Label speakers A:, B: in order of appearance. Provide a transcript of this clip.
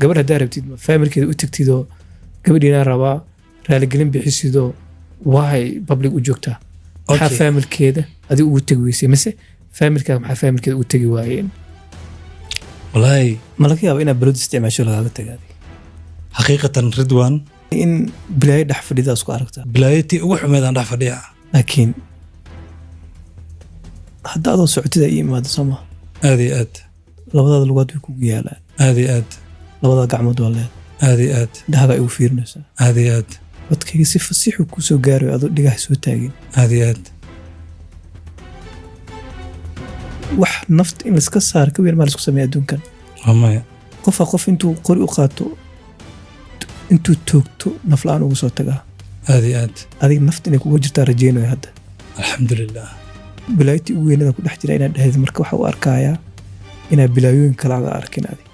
A: قبلها داربتي فامل كده وتكتيدو قبل دينا ربا رالي قلن بيحسيدو واي بابليك وجوكتا maxaa faamilkeeda adigu ugu tagi weysay mise faamilkaaga maxaa faamilkeeda ugu tagi waayeen
B: wallaahi
A: ma laga yaabo inaad balod isticmaasho lagaaga tagaaday
B: xaqiiqatan Ridwan
A: in bilaayo dhex fadhida isku aragtaa
B: bilaayatii ugu xumeedaan dhex fadhiya
A: laakiin hadda adoo socotida ii imaado sama
B: aad iyo aad
A: labadaada lugood way kugu yaalaan
B: aad iyo aad
A: labada gacmood waa leed
B: aad iyo aad
A: dhahaga ay u fiirinaysaa
B: aad iyo aad
A: wadkayga si fasiixu ku soo gaarayo adoo dhigaha soo taagin
B: aad iyo aad
A: wax nafta in iska saar ka weyn ma la isku sameeyo adduunkan
B: amaya
A: qof intuu qori u qaato intuu toogto naf la'aan ugu soo tagaa
B: aad iyo aad
A: adiga nafta inay kugu jirtaa rajeynayo hadda
B: alxamdulilah
A: bilaayatii ugu weynada ku dhex jira inaad dhahdo marka waxa u arkayaa inaad bilaayooyin kale aga arkin adiga